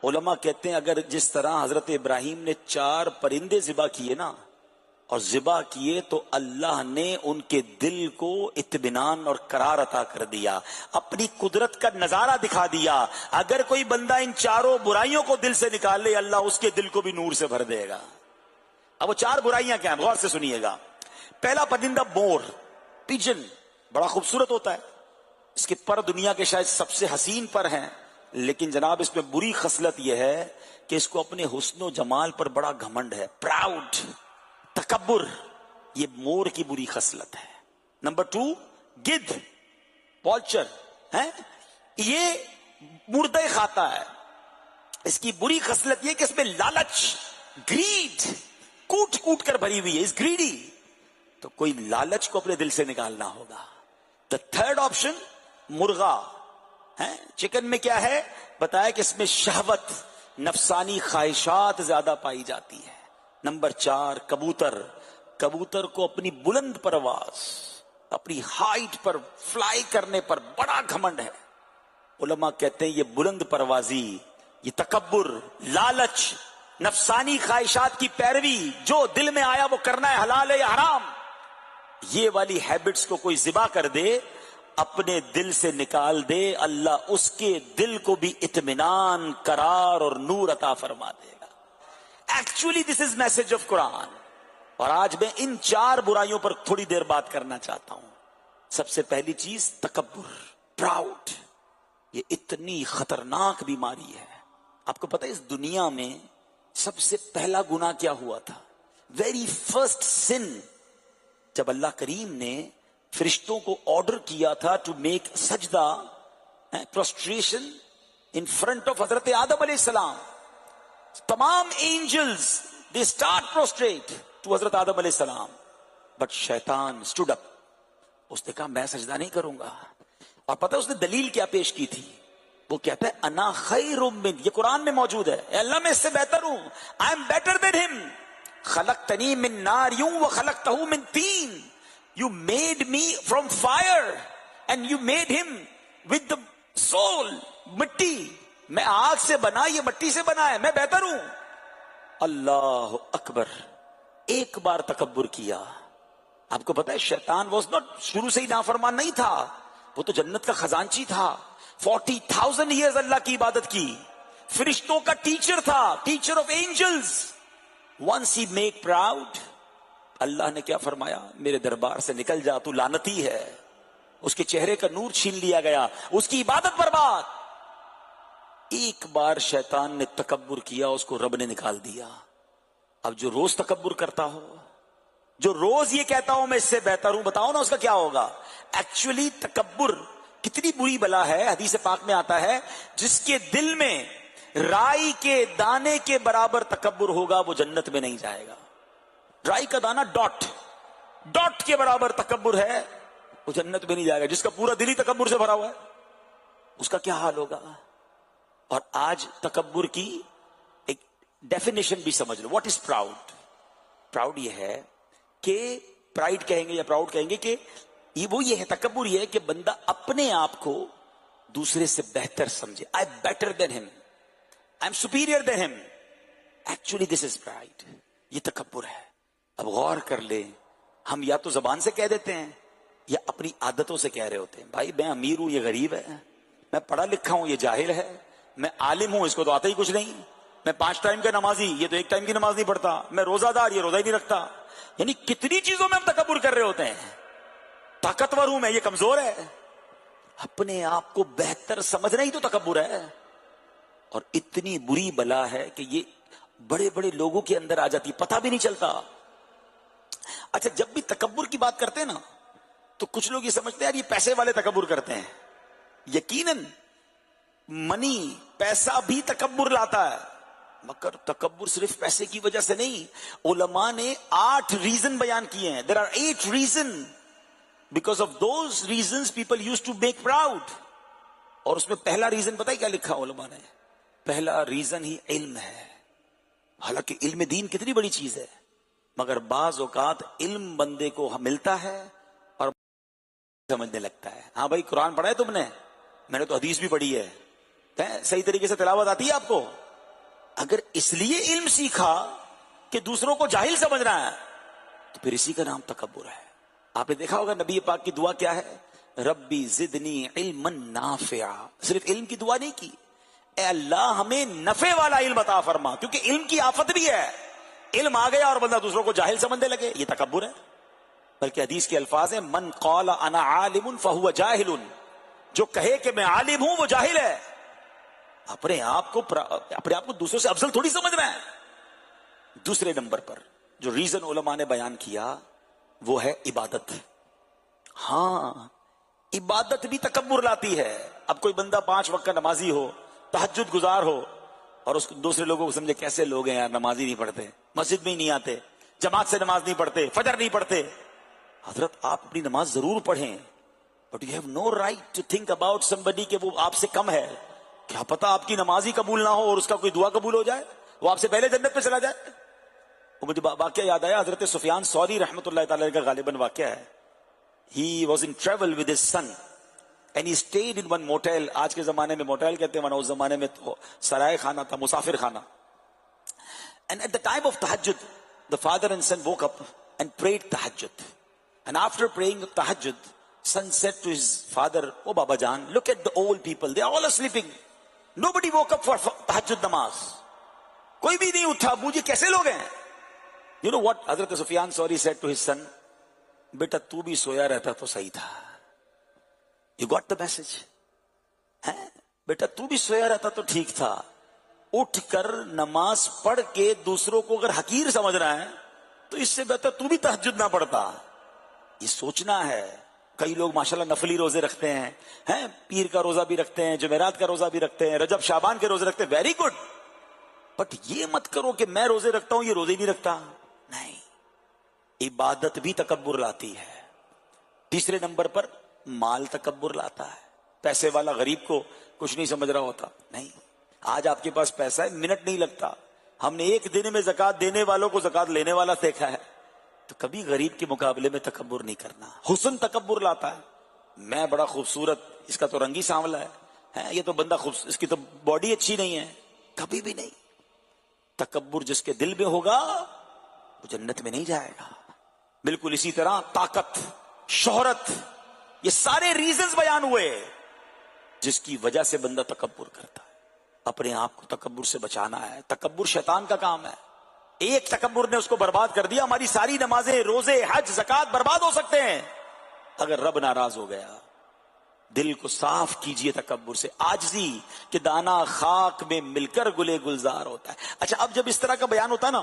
علماء کہتے ہیں اگر جس طرح حضرت ابراہیم نے 4 پرندے ذبح کیے نا اور ذبح کیے تو اللہ نے ان کے دل کو اطمینان اور قرار عطا کر دیا، اپنی قدرت کا نظارہ دکھا دیا۔ اگر کوئی بندہ ان 4 برائیوں کو دل سے نکال لے اللہ اس کے دل کو بھی نور سے بھر دے گا۔ اب وہ 4 برائیاں کیا ہیں؟ غور سے سنیے گا۔ پہلا پرندہ مور، پیجن، بڑا خوبصورت ہوتا ہے، اس کے پر دنیا کے شاید سب سے حسین پر ہیں، لیکن جناب اس میں بری خصلت یہ ہے کہ اس کو اپنے حسن و جمال پر بڑا گھمنڈ ہے، پراؤڈ، تکبر، یہ مور کی بری خصلت ہے۔ نمبر 2 گدھ، پالچر ہے، یہ مردے کھاتا ہے، اس کی بری خصلت یہ کہ اس میں لالچ، گریڈ، کوٹ کوٹ کر بھری ہوئی ہے، اس گریڈی، تو کوئی لالچ کو اپنے دل سے نکالنا ہوگا۔ دا تھرڈ آپشن مرغا ہے، چکن میں کیا ہے بتایا کہ اس میں شہوت، نفسانی خواہشات زیادہ پائی جاتی ہے۔ نمبر 4 کبوتر، کبوتر کو اپنی بلند پرواز، اپنی ہائٹ پر فلائی کرنے پر بڑا گھمنڈ ہے۔ علماء کہتے ہیں یہ بلند پروازی، یہ تکبر، لالچ، نفسانی خواہشات کی پیروی، جو دل میں آیا وہ کرنا ہے، حلال ہے یا حرام، یہ والی ہیبٹس کو کوئی ذبح کر دے، اپنے دل سے نکال دے، اللہ اس کے دل کو بھی اطمینان، قرار اور نور عطا فرما دے گا۔ Actually this is message of Quran. اور آج میں ان 4 برائیوں پر تھوڑی دیر بات کرنا چاہتا ہوں۔ سب سے پہلی چیز تکبر، پراؤڈ، یہ اتنی خطرناک بیماری ہے۔ آپ کو پتہ ہے اس دنیا میں سب سے پہلا گناہ کیا ہوا تھا؟ ویری فرسٹ سن، جب اللہ کریم نے فرشتوں کو آرڈر کیا تھا ٹو میک سجدہ، پروسٹریشن ان فرنٹ آف حضرت آدم علیہ السلام، تمام angels they start prostrate to حضرت آدم علیہ السلام، بٹ شیطان اسٹوڈ اپ، اس نے کہا میں سجدہ نہیں کروں گا۔ اور پتہ اس نے دلیل کیا پیش کی تھی؟ وہ کہتا ہے انا خیر من، یہ قرآن میں موجود ہے، اے اللہ میں اس سے بہتر ہوں، آئی ایم بیٹر دین ہم، خلقتنی من نار وخلقتہ من طین، you made me from fire and you made him with the soul، مٹی، میں آگ سے بنا، یہ مٹی سے بنا ہے، میں بہتر ہوں۔ اللہ اکبر، ایک بار تکبر کیا۔ آپ کو پتا ہے شیطان واز ناٹ، شروع سے ہی نافرمان نہیں تھا، وہ تو جنت کا خزانچی تھا، 40,000 ایئرز اللہ کی عبادت کی، فرشتوں کا ٹیچر تھا، teacher of angels. once he make proud، اللہ نے کیا فرمایا؟ میرے دربار سے نکل جا، تو لعنتی ہے۔ اس کے چہرے کا نور چھین لیا گیا، اس کی عبادت برباد۔ ایک بار شیطان نے تکبر کیا، اس کو رب نے نکال دیا۔ اب جو روز تکبر کرتا ہو، جو روز یہ کہتا ہوں میں اس سے بہتر ہوں، بتاؤ نا اس کا کیا ہوگا؟ ایکچولی تکبر کتنی بری بلا ہے، حدیث پاک میں آتا ہے جس کے دل میں رائی کے دانے کے برابر تکبر ہوگا وہ جنت میں نہیں جائے گا۔ رائی کا دانہ ڈاٹ کے برابر تکبر ہے، وہ جنت میں نہیں جائے گا۔ جس کا پورا دل ہی تکبر سے بھرا ہوا ہے اس کا کیا حال ہوگا؟ اور آج تکبر کی ایک ڈیفینیشن بھی سمجھ لو۔ What is proud? پراؤڈ یہ ہے کہ پرائڈ کہیں گے یا پراؤڈ کہیں گے کہ وہ یہ ہے، تکبر یہ ہے کہ بندہ اپنے آپ کو دوسرے سے بہتر سمجھے، آئی ایم بیٹر دین ہم، آئی ایم سپیریئر دین ہم۔ ایکچولی دس از پرائڈ، یہ تکبر ہے۔ اب غور کر لیں، ہم یا تو زبان سے کہہ دیتے ہیں یا اپنی عادتوں سے کہہ رہے ہوتے ہیں، بھائی میں امیر ہوں یہ غریب ہے، میں پڑھا لکھا ہوں یہ جاہل ہے، میں عالم ہوں اس کو تو آتا ہی کچھ نہیں، میں 5 ٹائم کا نمازی یہ تو 1 ٹائم کی نماز نہیں پڑھتا، میں روزہ دار یہ روزہ ہی نہیں رکھتا۔ یعنی کتنی چیزوں میں ہم تکبر کر رہے ہوتے ہیں۔ طاقتور ہوں میں یہ کمزور ہے، اپنے آپ کو بہتر سمجھنا ہی تو تکبر ہے۔ اور اتنی بری بلا ہے کہ یہ بڑے بڑے لوگوں کے اندر آ جاتی، پتہ بھی نہیں چلتا۔ اچھا جب بھی تکبر کی بات کرتے ہیں نا تو کچھ لوگ یہ سمجھتے ہیں یار یہ پیسے والے تکبر کرتے ہیں۔ یقیناً منی، پیسہ بھی تکبر لاتا ہے، مگر تکبر صرف پیسے کی وجہ سے نہیں۔ علماء نے 8 ریزن بیان کیے ہیں، there are 8 reasons because of those reasons people used to make proud۔ اور اس میں پہلا ریزن پتہ ہے کیا لکھا علماء نے؟ پہلا ریزن ہی علم ہے۔ حالانکہ علم دین کتنی بڑی چیز ہے، مگر بعض اوقات علم بندے کو ملتا ہے اور سمجھنے لگتا ہے۔ ہاں بھائی قرآن پڑھا ہے تم نے؟ میں نے تو حدیث بھی پڑھی ہے، صحیح طریقے سے تلاوت آتی ہے آپ کو؟ اگر اس لیے علم سیکھا کہ دوسروں کو جاہل سمجھنا ہے تو پھر اسی کا نام تکبر ہے. آپ نے دیکھا ہوگا نبی پاک کی دعا کیا ہے؟ ربی زدنی علما نافعا. صرف علم کی دعا نہیں کی، اے اللہ ہمیں نفع والا علم عطا فرما، کیونکہ علم کی آفت بھی ہے. علم آ گیا اور بندہ دوسروں کو جاہل سمجھنے لگے، یہ تکبر ہے. بلکہ حدیث کے الفاظ ہیں من قال انا عالم فهو جاہل، جو کہے کہ میں عالم ہوں وہ جاہل ہے. اپنے آپ کو دوسروں سے افضل تھوڑی سمجھ رہا ہے. دوسرے نمبر پر جو ریزن علماء نے بیان کیا وہ ہے عبادت. ہاں عبادت بھی تکبر لاتی ہے. اب کوئی بندہ 5 وقت کا نمازی ہو، تہجد گزار ہو، اور اس دوسرے لوگوں کو سمجھے کیسے لوگ ہیں یار، نمازی نہیں پڑھتے، مسجد میں ہی نہیں آتے، جماعت سے نماز نہیں پڑھتے، فجر نہیں پڑھتے. حضرت آپ اپنی نماز ضرور پڑھیں، but you have no right to think about somebody کہ وہ آپ سے کم ہے. کیا پتا آپ کی نماز ہی قبول نہ ہو اور اس کا کوئی دعا قبول ہو جائے، وہ آپ سے پہلے جنت میں چلا جائے. وہ مجھے واقعہ یاد آیا، حضرت سفیان ثوری رحمۃ اللہ تعالی کا غالباً واقعہ ہے. He was in travel with his son and he stayed in one motel. آج کے زمانے میں موٹیل کہتے ہیں، ورنہ اس زمانے میں تو سرائے خانہ تھا، مسافر خانہ. And at the time of tahajjud, the father and son woke up and prayed tahajjud. And after praying tahajjud, son said to his father, "Oh Baba Jan, look at the old people. They are all sleeping. Nobody woke up for tahajjud namaz. کوئی بھی نہیں اٹھا، مجھے کیسے لوگ ہیں?" You know what Hazrat Sufyan Sauri said to his son? بیٹا تو بھی سویا رہتا تو صحیح تھا. You got the message? بیٹا تو بھی سویا رہتا تو ٹھیک تھا. اٹھ کر نماز پڑھ کے دوسروں کو اگر حقیر سمجھ رہا ہے تو اس سے بہتر تو بھی تہجد نہ پڑھتا. یہ سوچنا ہے. کئی لوگ ماشاءاللہ نفلی روزے رکھتے ہیں، پیر کا روزہ بھی رکھتے ہیں، جمعرات کا روزہ بھی رکھتے ہیں، رجب شعبان کے روزے رکھتے ہیں، ویری گڈ. بٹ یہ مت کرو کہ میں روزے رکھتا ہوں یہ روزے نہیں رکھتا. نہیں، عبادت بھی تکبر لاتی ہے. تیسرے نمبر پر مال تکبر لاتا ہے. پیسے والا غریب کو کچھ نہیں سمجھ رہا ہوتا. نہیں، آج آپ کے پاس پیسہ ہے، منٹ نہیں لگتا. ہم نے ایک دن میں زکات دینے والوں کو زکات لینے والا دیکھا ہے. تو کبھی غریب کے مقابلے میں تکبر نہیں کرنا. حسن تکبر لاتا ہے. میں بڑا خوبصورت، اس کا تو رنگ ہی سانولا ہے، یہ تو بندہ اس کی تو باڈی اچھی نہیں ہے. کبھی بھی نہیں. تکبر جس کے دل میں ہوگا وہ جنت میں نہیں جائے گا. بالکل اسی طرح طاقت، شہرت، یہ سارے ریزنز بیان ہوئے جس کی وجہ سے بندہ تکبر کرتا ہے. اپنے آپ کو تکبر سے بچانا ہے. تکبر شیطان کا کام ہے. ایک تکبر نے اس کو برباد کر دیا. ہماری ساری نمازیں، روزے، حج، زکات برباد ہو سکتے ہیں اگر رب ناراض ہو گیا. دل کو صاف کیجئے تکبر سے. عاجزی کہ دانا خاک میں مل کر گلے گلزار ہوتا ہے. اچھا، اب جب اس طرح کا بیان ہوتا ہے نا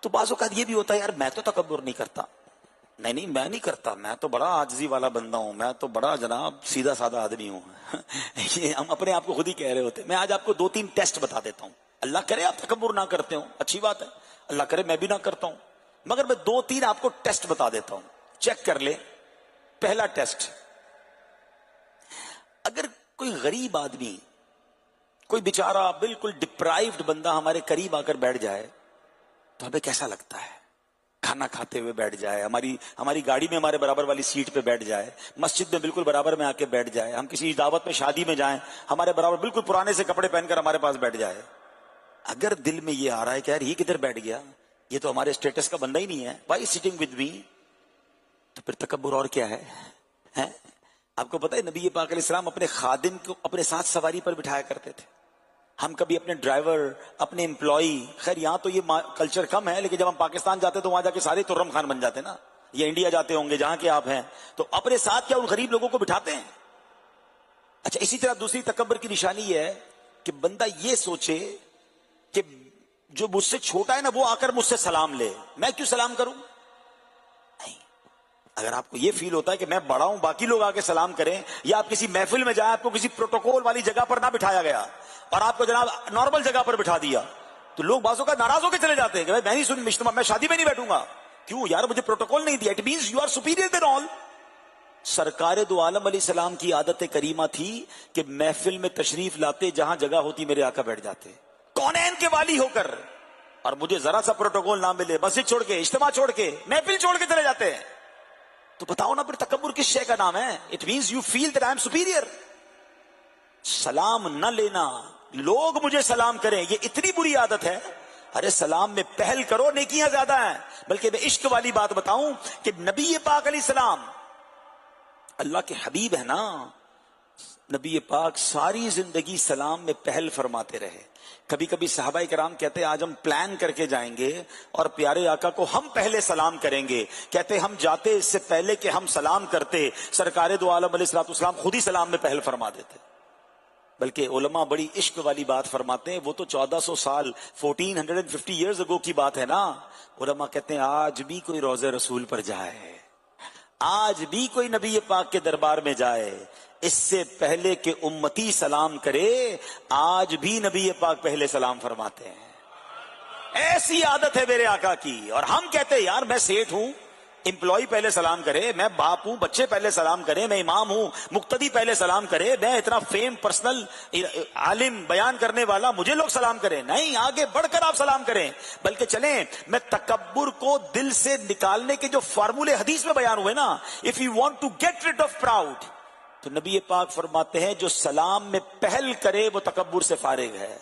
تو بعض اوقات یہ بھی ہوتا ہے یار میں تو تکبر نہیں کرتا. نہیں میں نہیں کرتا، میں تو بڑا عاجزی والا بندہ ہوں، میں تو بڑا جناب سیدھا سادہ آدمی ہوں. یہ ہم اپنے آپ کو خود ہی کہہ رہے ہوتے. میں آج آپ کو 2-3 ٹیسٹ بتا دیتا ہوں. اللہ کرے آپ تکبر نہ کرتے ہوں، اچھی بات ہے. اللہ کرے میں بھی نہ کرتا ہوں، مگر میں 2-3 آپ کو ٹیسٹ بتا دیتا ہوں. چیک کر لیں. پہلا ٹیسٹ، اگر کوئی غریب آدمی، کوئی بیچارہ بالکل ڈپرائیوڈ بندہ ہمارے قریب آ کر بیٹھ جائے تو ہمیں کیسا لگتا ہے؟ کھانا کھاتے ہوئے بیٹھ جائے، ہماری گاڑی میں ہمارے برابر والی سیٹ پہ بیٹھ جائے، مسجد میں بالکل برابر میں آ کے بیٹھ جائے، ہم کسی دعوت میں شادی میں جائیں ہمارے برابر بالکل پرانے سے کپڑے پہن کر ہمارے پاس بیٹھ جائے. اگر دل میں یہ آ رہا ہے کہ یار یہ کدھر بیٹھ گیا، یہ تو ہمارے اسٹیٹس کا بندہ ہی نہیں ہے، وائی سٹنگ ود می، تو پھر تکبر اور کیا ہے؟ آپ کو پتہ ہے نبی پاک علیہ السلام اپنے خادم کو اپنے ساتھ سواری پر بٹھایا کرتے تھے. ہم کبھی اپنے ڈرائیور، اپنے امپلائی، خیر یہاں تو یہ کلچر کم ہے، لیکن جب ہم پاکستان جاتے تو وہاں جا کے سارے ترم خان بن جاتے نا، یا انڈیا جاتے ہوں گے جہاں کے آپ ہیں تو اپنے ساتھ کیا ان غریب لوگوں کو بٹھاتے ہیں. اچھا، اسی طرح دوسری تکبر کی نشانی یہ ہے کہ بندہ یہ سوچے کہ جو مجھ سے چھوٹا ہے نا وہ آ کر مجھ سے سلام لے، میں کیوں سلام کروں؟ نہیں. اگر آپ کو یہ فیل ہوتا ہے کہ میں بڑا ہوں باقی لوگ آ کے سلام کریں، یا آپ کسی محفل میں جائیں آپ کو کسی پروٹوکول والی جگہ پر نہ بٹھایا گیا اور آپ کو جناب نارمل جگہ پر بٹھا دیا، تو لوگ بعضوں کا ناراض ہو کے چلے جاتے ہیں کہ میں نہیں سن اجتماع، میں شادی میں نہیں بیٹھوں گا. کیوں یار؟ مجھے پروٹوکول نہیں دیا. It means you are superior than all. سرکار دو عالم علیہ السلام کی عادت کریمہ تھی کہ محفل میں تشریف لاتے، جہاں جگہ ہوتی میرے آقا بیٹھ جاتے کونین کے والی ہو کر، اور مجھے ذرا سا پروٹوکول نہ ملے، مسجد چھوڑ کے، اجتماع چھوڑ کے، محفل چھوڑ کے چلے جاتے ہیں. تو بتاؤ نا پھر تکبر کس شے کا نام ہے؟ It means you feel that I am superior. سلام نہ لینا لوگ مجھے سلام کریں، یہ اتنی بری عادت ہے. ارے سلام میں پہل کرو، نیکیاں زیادہ ہیں. بلکہ میں عشق والی بات بتاؤں کہ نبی پاک علیہ السلام اللہ کے حبیب ہے نا، نبی پاک ساری زندگی سلام میں پہل فرماتے رہے. کبھی کبھی صحابہ کرام کہتے آج ہم پلان کر کے جائیں گے اور پیارے آقا کو ہم پہلے سلام کریں گے. کہتے ہم جاتے اس سے پہلے کہ ہم سلام کرتے، سرکار دو عالم علیہ الصلوۃ والسلام خود ہی سلام میں پہل فرما دیتے. بلکہ علماء بڑی عشق والی بات فرماتے ہیں، وہ تو 1400 سال 1450 ایئرز اگو کی بات ہے نا. علماء کہتے ہیں آج بھی کوئی روضہ رسول پر جائے، آج بھی کوئی نبی پاک کے دربار میں جائے، اس سے پہلے کہ امتی سلام کرے آج بھی نبی پاک پہلے سلام فرماتے ہیں. ایسی عادت ہے میرے آقا کی. اور ہم کہتے ہیں یار میں سیٹ ہوں، امپلائی پہلے سلام کرے، میں باپ ہوں بچے پہلے سلام کرے، میں امام ہوں مقتدی پہلے سلام کرے، میں اتنا فیم پرسنل عالم بیان کرنے والا مجھے لوگ سلام کریں. نہیں، آگے بڑھ کر آپ سلام کریں. بلکہ چلیں میں تکبر کو دل سے نکالنے کے جو فارمولے حدیث میں بیان ہوئے نا، if you want to get rid of proud, تو نبی پاک فرماتے ہیں جو سلام میں پہل کرے وہ تکبر سے فارغ ہے،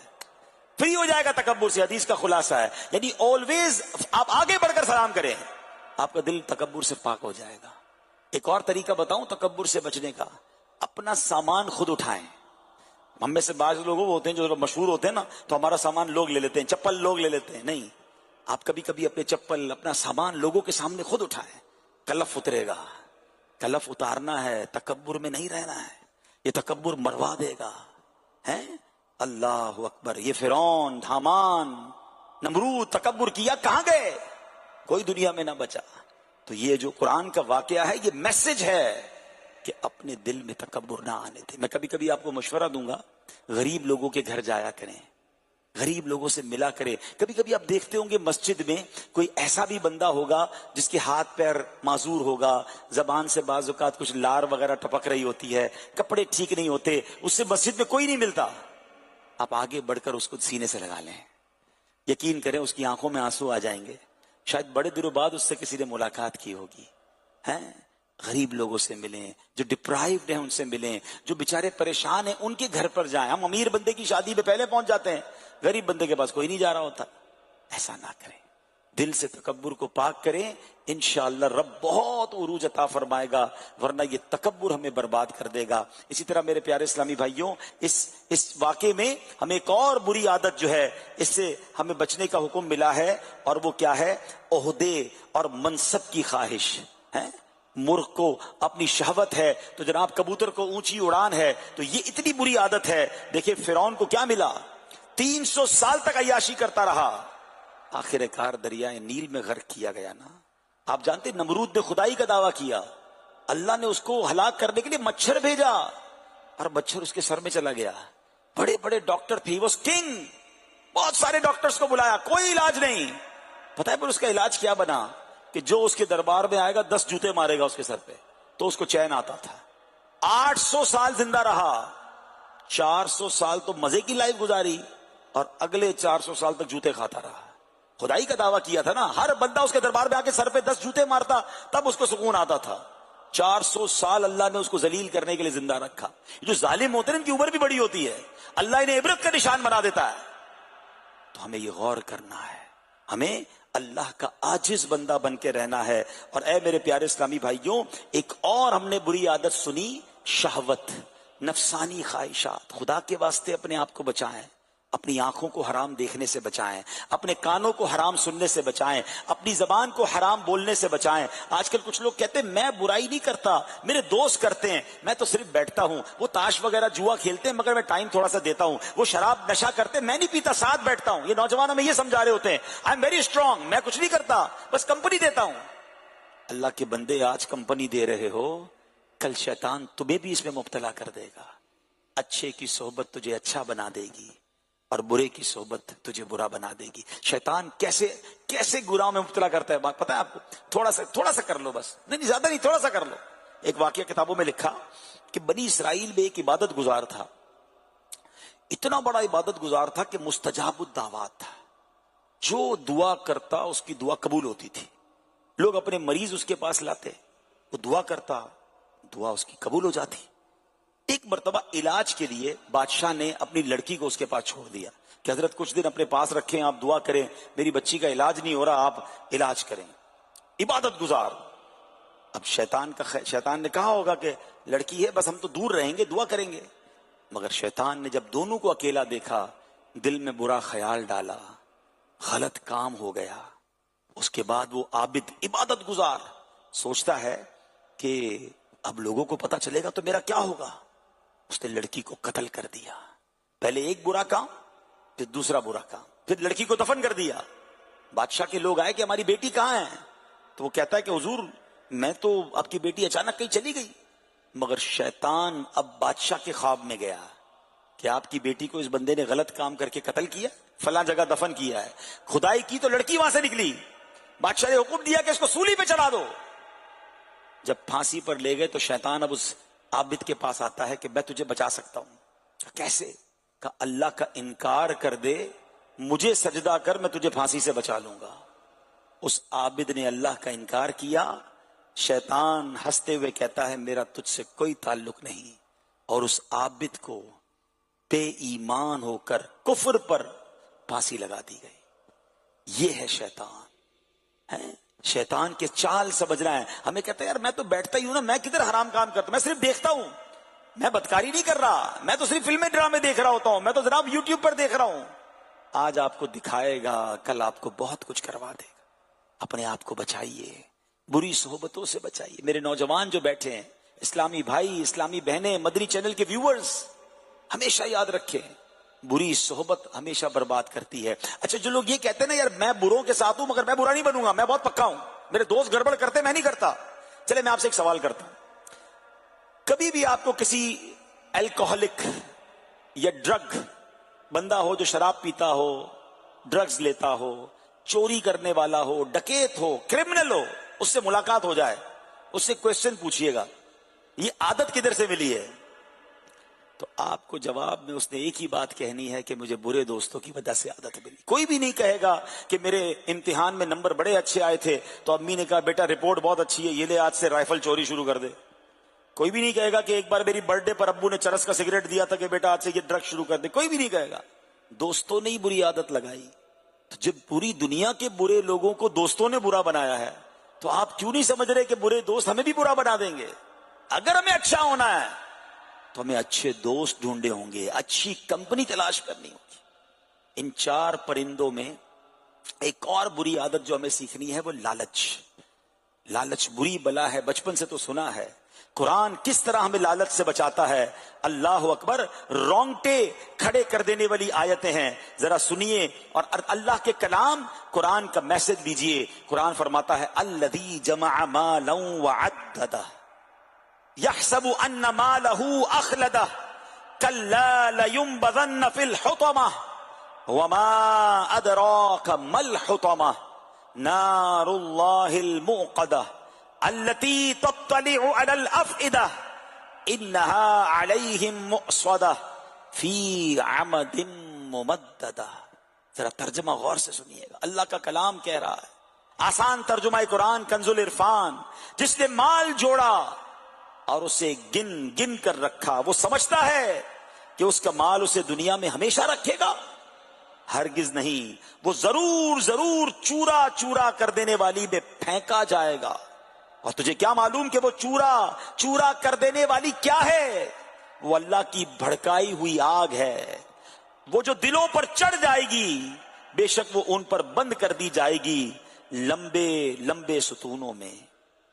فری ہو جائے گا تکبر سے. حدیث کا خلاصہ ہے یعنی آلویز آپ آگے بڑھ کر سلام کریں، آپ کا دل تکبر سے پاک ہو جائے گا. ایک اور طریقہ بتاؤں تکبر سے بچنے کا، اپنا سامان خود اٹھائیں. ہم میں سے بعض لوگ وہ ہوتے ہیں جو مشہور ہوتے ہیں نا، تو ہمارا سامان لوگ لے لیتے ہیں، چپل لوگ لے لیتے ہیں. نہیں، آپ کبھی کبھی اپنے چپل اپنا سامان لوگوں کے سامنے خود اٹھائیں. کلف اترے گا، کلف اتارنا ہے، تکبر میں نہیں رہنا ہے. یہ تکبر مروا دے گا. ہیں اللہ اکبر. یہ فرعون، حامان، نمرود تکبر کیا، کہاں گئے؟ کوئی دنیا میں نہ بچا. تو یہ جو قرآن کا واقعہ ہے یہ میسج ہے کہ اپنے دل میں تکبر نہ آنے دیں. میں کبھی کبھی آپ کو مشورہ دوں گا، غریب لوگوں کے گھر جایا کریں، غریب لوگوں سے ملا کریں. کبھی کبھی آپ دیکھتے ہوں گے مسجد میں کوئی ایسا بھی بندہ ہوگا جس کے ہاتھ پیر معذور ہوگا، زبان سے بعض اوقات کچھ لار وغیرہ ٹپک رہی ہوتی ہے، کپڑے ٹھیک نہیں ہوتے، اس سے مسجد میں کوئی نہیں ملتا. آپ آگے بڑھ کر اس کو سینے سے لگا لیں. یقین کریں اس کی آنکھوں میں آنسو آ جائیں گے. شاید بڑے دنوں بعد اس سے کسی نے ملاقات کی ہوگی. ہیں غریب لوگوں سے ملیں، جو ڈپرائیوڈ ہیں ان سے ملیں، جو بیچارے پریشان ہیں ان کے گھر پر جائیں. ہم امیر بندے کی شادی میں پہلے پہنچ جاتے ہیں، غریب بندے کے پاس کوئی نہیں جا رہا ہوتا. ایسا نہ کریں، دل سے تکبر کو پاک کریں، انشاءاللہ رب بہت عروج عطا فرمائے گا، ورنہ یہ تکبر ہمیں برباد کر دے گا. اسی طرح میرے پیارے اسلامی بھائیوں، اس واقعے میں ہمیں ایک اور بری عادت جو ہے اس سے ہمیں بچنے کا حکم ملا ہے، اور وہ کیا ہے؟ عہدے اور منصب کی خواہش ہے. مرغ کو اپنی شہوت ہے تو جناب کبوتر کو اونچی اڑان ہے. تو یہ اتنی بری عادت ہے. دیکھیں فرعون کو کیا ملا؟ 300 سال تک عیاشی کرتا رہا، آخر کار دریائے نیل میں غرق کیا گیا نا. آپ جانتے نمرود نے خدائی کا دعویٰ کیا، اللہ نے اس کو ہلاک کرنے کے لیے مچھر بھیجا اور مچھر اس کے سر میں چلا گیا. بڑے بڑے ڈاکٹر تھے، وہ کنگ، بہت سارے ڈاکٹرز کو بلایا، کوئی علاج نہیں. پتہ ہے پر اس کا علاج کیا بنا؟ کہ جو اس کے دربار میں آئے گا 10 جوتے مارے گا اس کے سر پہ، تو اس کو چین آتا تھا. 800 سال زندہ رہا، 400 سال تو مزے کی لائف گزاری اور اگلے 400 سال تک جوتے کھاتا رہا. خدائی کا دعویٰ کیا تھا نا، ہر بندہ اس کے دربار میں آ کے سر پہ 10 جوتے مارتا تب اس کو سکون آتا تھا. 400 سال اللہ نے اس کو ذلیل کرنے کے لیے زندہ رکھا. جو ظالم ہوتے ہیں ان کی عمر بھی بڑی ہوتی ہے، اللہ انہیں عبرت کا نشان بنا دیتا ہے. تو ہمیں یہ غور کرنا ہے، ہمیں اللہ کا عاجز بندہ بن کے رہنا ہے. اور اے میرے پیارے اسلامی بھائیوں، ایک اور ہم نے بری عادت سنی، شہوت، نفسانی خواہشات. خدا کے واسطے اپنے آپ کو بچائیں، اپنی آنکھوں کو حرام دیکھنے سے بچائیں، اپنے کانوں کو حرام سننے سے بچائیں، اپنی زبان کو حرام بولنے سے بچائیں. آج کل کچھ لوگ کہتے ہیں میں برائی نہیں کرتا، میرے دوست کرتے ہیں، میں تو صرف بیٹھتا ہوں. وہ تاش وغیرہ جوا کھیلتے ہیں مگر میں ٹائم تھوڑا سا دیتا ہوں. وہ شراب نشہ کرتے ہیں، میں نہیں پیتا، ساتھ بیٹھتا ہوں. یہ نوجوانوں میں یہ سمجھا رہے ہوتے ہیں آئی ایم ویری اسٹرانگ، میں کچھ نہیں کرتا، بس کمپنی دیتا ہوں. اللہ کے بندے آج کمپنی دے رہے ہو، کل شیطان تمہیں بھی اس میں مبتلا کر دے گا. اچھے کی صحبت تجھے اچھا بنا دے گی اور برے کی صحبت تجھے برا بنا دے گی. شیطان کیسے گناہوں میں مبتلا کرتا ہے بات پتہ ہے آپ کو؟ تھوڑا سا کر لو، بس نہیں زیادہ نہیں، تھوڑا سا کر لو. ایک واقعہ کتابوں میں لکھا کہ بنی اسرائیل میں ایک عبادت گزار تھا، اتنا بڑا عبادت گزار تھا کہ مستجاب الدعوات تھا. جو دعا کرتا اس کی دعا قبول ہوتی تھی. لوگ اپنے مریض اس کے پاس لاتے، وہ دعا کرتا، دعا اس کی قبول ہو جاتی. ایک مرتبہ علاج کے لیے بادشاہ نے اپنی لڑکی کو اس کے پاس چھوڑ دیا کہ حضرت کچھ دن اپنے پاس رکھیں، آپ دعا کریں، میری بچی کا علاج نہیں ہو رہا، آپ علاج کریں، عبادت گزار۔ اب شیطان نے کہا ہوگا کہ لڑکی ہے، بس ہم تو دور رہیں گے، دعا کریں گے، مگر شیطان نے جب دونوں کو اکیلا دیکھا دل میں برا خیال ڈالا، غلط کام ہو گیا۔ اس کے بعد وہ عابد عبادت گزار سوچتا ہے کہ اب لوگوں کو پتا چلے گا تو میرا کیا ہوگا۔ اس نے لڑکی کو قتل کر دیا، پہلے ایک برا کام، پھر دوسرا برا کام، پھر لڑکی کو دفن کر دیا۔ بادشاہ کے لوگ آئے کہ ہماری بیٹی کہاں ہے؟ تو وہ کہتا ہے کہ حضور میں تو آپ کی بیٹی اچانک کہیں چلی گئی، مگر شیطان اب بادشاہ کے خواب میں گیا کہ آپ کی بیٹی کو اس بندے نے غلط کام کر کے قتل کیا، فلاں جگہ دفن کیا ہے، کھدائی کی تو لڑکی وہاں سے نکلی، بادشاہ نے حکم دیا کہ اس کو سولی پہ چڑھا دو۔ جب پھانسی پر لے گئے تو شیطان اب اس عابد کے پاس آتا ہے کہ میں تجھے بچا سکتا ہوں۔ کیسے؟ کہ اللہ کا انکار کر دے، مجھے سجدہ کر، میں تجھے پھانسی سے بچا لوں گا۔ اس عابد نے اللہ کا انکار کیا، شیطان ہنستے ہوئے کہتا ہے میرا تجھ سے کوئی تعلق نہیں، اور اس عابد کو بے ایمان ہو کر کفر پر پھانسی لگا دی گئی۔ یہ ہے شیطان، شیطان کے چال سمجھ رہا ہے۔ ہمیں کہتا ہے یار میں تو بیٹھتا ہی ہوں نا، میں کدھر حرام کام کرتا ہوں، میں صرف دیکھتا ہوں، میں بدکاری نہیں کر رہا، میں تو صرف فلمیں ڈرامے دیکھ رہا ہوتا ہوں، میں تو جناب یوٹیوب پر دیکھ رہا ہوں۔ آج آپ کو دکھائے گا، کل آپ کو بہت کچھ کروا دے گا۔ اپنے آپ کو بچائیے، بری صحبتوں سے بچائیے۔ میرے نوجوان جو بیٹھے ہیں، اسلامی بھائی، اسلامی بہنیں، مدنی چینل کے ویورز، ہمیشہ یاد رکھیں بری صحبت ہمیشہ برباد کرتی ہے۔ اچھا جو لوگ یہ کہتے ہیں نا یار میں بروں کے ساتھ ہوں مگر میں برا نہیں بنوں گا، میں بہت پکا ہوں، میرے دوست گڑبڑ کرتے میں نہیں کرتا، چلے میں آپ سے ایک سوال کرتا ہوں، کبھی بھی آپ کو کسی الکوہلک یا ڈرگ بندہ ہو جو شراب پیتا ہو، ڈرگز لیتا ہو، چوری کرنے والا ہو، ڈکیت ہو، کرمنل ہو، اس سے ملاقات ہو جائے، اس سے کویسچن پوچھئے گا یہ عادت کدھر سے ملی ہے، تو آپ کو جواب میں اس نے ایک ہی بات کہنی ہے کہ مجھے برے دوستوں کی وجہ سے عادت ملی۔ کوئی بھی نہیں کہے گا کہ میرے امتحان میں نمبر بڑے اچھے آئے تھے تو امی نے کہا بیٹا رپورٹ بہت اچھی ہے، یہ لے آج سے رائفل چوری شروع کر دے۔ کوئی بھی نہیں کہے گا کہ ایک بار میری برتھ ڈے پر ابو نے چرس کا سگریٹ دیا تھا کہ بیٹا آج سے یہ ڈرگ شروع کر دے، کوئی بھی نہیں کہے گا۔ دوستوں نے ہی بری عادت لگائی، تو جب پوری دنیا کے برے لوگوں کو دوستوں نے برا بنایا ہے تو آپ کیوں نہیں سمجھ رہے کہ برے دوست ہمیں بھی برا بنا دیں گے؟ اگر ہمیں اچھا ہونا ہے تو ہمیں اچھے دوست ڈھونڈے ہوں گے، اچھی کمپنی تلاش کرنی ہوگی۔ ان چار پرندوں میں ایک اور بری عادت جو ہمیں سیکھنی ہے وہ لالچ۔ لالچ بری بلا ہے، بچپن سے تو سنا ہے۔ قرآن کس طرح ہمیں لالچ سے بچاتا ہے، اللہ اکبر، رونگٹے کھڑے کر دینے والی آیتیں ہیں، ذرا سنیے اور اللہ کے کلام قرآن کا میسج لیجئے۔ قرآن فرماتا ہے الذی جمع مالا وعددہ يحسب ان ماله اخلده كلا لينبذن في الحطمة وما ادراك ما الحطمة نار الله الموقدة التي تطلع على الافئدة انها عليهم مؤصدة في عمد ممددة۔ ذرا ترجمہ غور سے سنیے گا، اللہ کا کلام کہہ رہا ہے، آسان ترجمہ قرآن کنز العرفان، جس نے مال جوڑا اور اسے گن گن کر رکھا، وہ سمجھتا ہے کہ اس کا مال اسے دنیا میں ہمیشہ رکھے گا، ہرگز نہیں، وہ ضرور ضرور چورا چورا کر دینے والی میں پھینکا جائے گا۔ اور تجھے کیا معلوم کہ وہ چورا چورا کر دینے والی کیا ہے؟ وہ اللہ کی بھڑکائی ہوئی آگ ہے، وہ جو دلوں پر چڑھ جائے گی بے شک وہ ان پر بند کر دی جائے گی لمبے لمبے ستونوں میں۔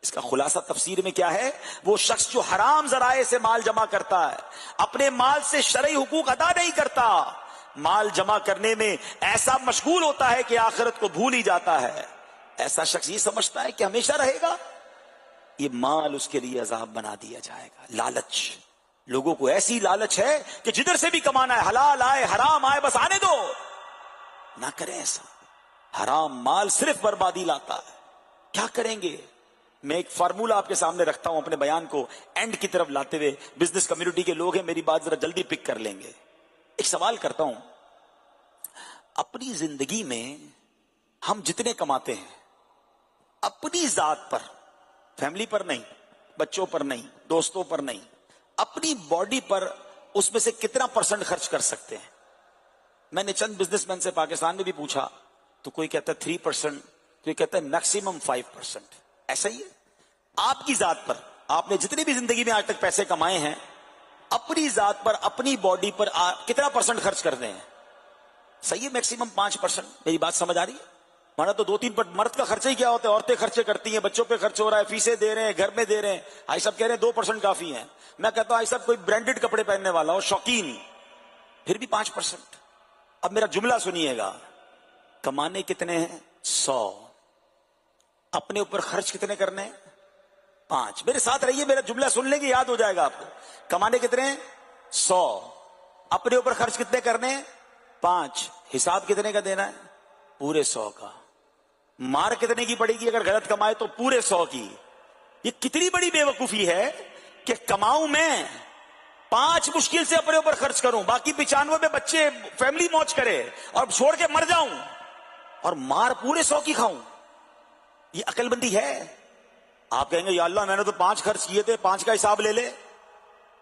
اس کا خلاصہ تفسیر میں کیا ہے؟ وہ شخص جو حرام ذرائع سے مال جمع کرتا ہے، اپنے مال سے شرعی حقوق ادا نہیں کرتا، مال جمع کرنے میں ایسا مشغول ہوتا ہے کہ آخرت کو بھول ہی جاتا ہے، ایسا شخص یہ سمجھتا ہے کہ ہمیشہ رہے گا، یہ مال اس کے لیے عذاب بنا دیا جائے گا۔ لالچ، لوگوں کو ایسی لالچ ہے کہ جدھر سے بھی کمانا ہے، حلال آئے حرام آئے بس آنے دو، نہ کریں ایسا۔ حرام مال صرف بربادی لاتا ہے۔ کیا کریں گے؟ میں ایک فارمولہ آپ کے سامنے رکھتا ہوں اپنے بیان کو اینڈ کی طرف لاتے ہوئے، بزنس کمیونٹی کے لوگ ہیں میری بات ذرا جلدی پک کر لیں گے۔ ایک سوال کرتا ہوں، اپنی زندگی میں ہم جتنے کماتے ہیں اپنی ذات پر، فیملی پر نہیں، بچوں پر نہیں، دوستوں پر نہیں، اپنی باڈی پر اس میں سے کتنا % خرچ کر سکتے ہیں؟ میں نے چند بزنس مین سے پاکستان میں بھی پوچھا تو کوئی کہتا ہے 3%، کوئی کہتا ہے میکسیمم 5%. ایسا ہی ہے آپ کی ذات پر. آپ نے جتنی بھی زندگی میں آج تک پیسے کمائے ہیں اپنی ذات پر اپنی باڈی پر کتنا % خرچ کر دیں؟ صحیح ہے میکسیمم 5%. میری بات سمجھ آ رہی ہے؟ مانا تو 2-3 مرد کا خرچہ ہی کیا ہوتا ہے، عورتیں خرچے کرتی ہیں، بچوں پہ خرچ ہو رہا ہے، فیسیں دے رہے ہیں، گھر میں دے رہے ہیں. آئی صاحب کہہ رہے ہیں 2% کافی ہیں. میں کہتا ہوں آئی صاحب کوئی برانڈڈ کپڑے پہننے والا ہو، شوقین، پھر بھی 5%. اب میرا جملہ سنیے گا، کمانے کتنے ہیں؟ 100. اپنے اوپر خرچ کتنے کرنے ہیں؟ 5. میرے ساتھ رہیے، میرا جملہ سن لیں گے یاد ہو جائے گا آپ کو. کمانے کتنے ہیں؟ 100. اپنے اوپر خرچ کتنے کرنے ہیں؟ 5. حساب کتنے کا دینا ہے؟ پورے 100 کا. مار کتنے کی پڑے گی اگر غلط کمائے تو؟ پورے 100 کی. یہ کتنی بڑی بے وقوفی ہے کہ کماؤں میں 5 مشکل سے اپنے اوپر خرچ کروں، باقی 95 میں بچے فیملی موج کرے اور چھوڑ کے مر جاؤں، اور مار پورے 100 کی کھاؤں. یہ عقل بندی ہے؟ آپ کہیں گے یا اللہ میں نے تو 5 خرچ کیے تھے، 5 کا حساب لے لے.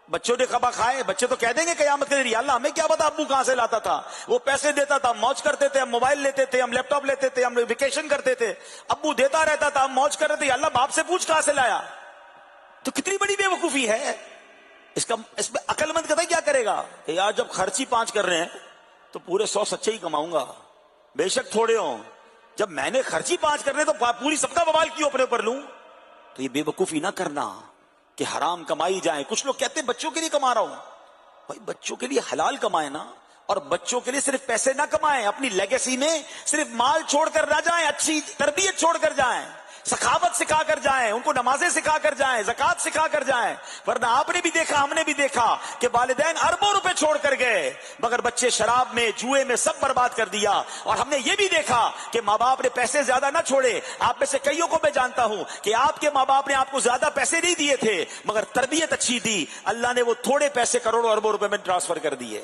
بچوں نے خبا کھائے، بچے تو کہہ دیں گے قیامت کے دن یا اللہ ہمیں کیا پتا ابو کہاں سے لاتا تھا، وہ پیسے دیتا تھا، ہم موج کرتے تھے، ہم موبائل لیتے تھے، ہم لیپ ٹاپ لیتے تھے، ہم ویکیشن کرتے تھے، ابو دیتا رہتا تھا، ہم موج کر رہے تھے، یا اللہ باپ سے پوچھ کہاں سے لایا. تو کتنی بڑی بے وقوفی ہے. اس میں عقل مند کہتا ہے کیا کرے گا کہ یار جب خرچ ہی 5 کر رہے ہیں تو پورے 100 سچے ہی کماؤں گا، بے شک تھوڑے ہوں. جب میں نے خرچ ہی 5 کرنے تو پوری سب کا بوال کیوں اپنے اوپر لوں؟ تو یہ بے وقوفی نہ کرنا کہ حرام کمائی جائیں. کچھ لوگ کہتے ہیں بچوں کے لیے کما رہا ہوں. بھائی بچوں کے لیے حلال کمائیں نا، اور بچوں کے لیے صرف پیسے نہ کمائیں، اپنی لیگیسی میں صرف مال چھوڑ کر نہ جائیں، اچھی تربیت چھوڑ کر جائیں، سخاوت سکھا کر جائیں، ان کو نمازیں سکھا کر جائیں، زکات سکھا کر جائیں. ورنہ آپ نے بھی دیکھا، ہم نے بھی دیکھا کہ والدین اربوں روپے چھوڑ کر گئے مگر بچے شراب میں، جوئے میں سب برباد کر دیا. اور ہم نے یہ بھی دیکھا کہ ماں باپ نے پیسے زیادہ نہ چھوڑے. آپ میں سے کئیوں کو میں جانتا ہوں کہ آپ کے ماں باپ نے آپ کو زیادہ پیسے نہیں دیے تھے مگر تربیت اچھی دی، اللہ نے وہ تھوڑے پیسے کروڑوں اربوں روپے میں ٹرانسفر کر دیے.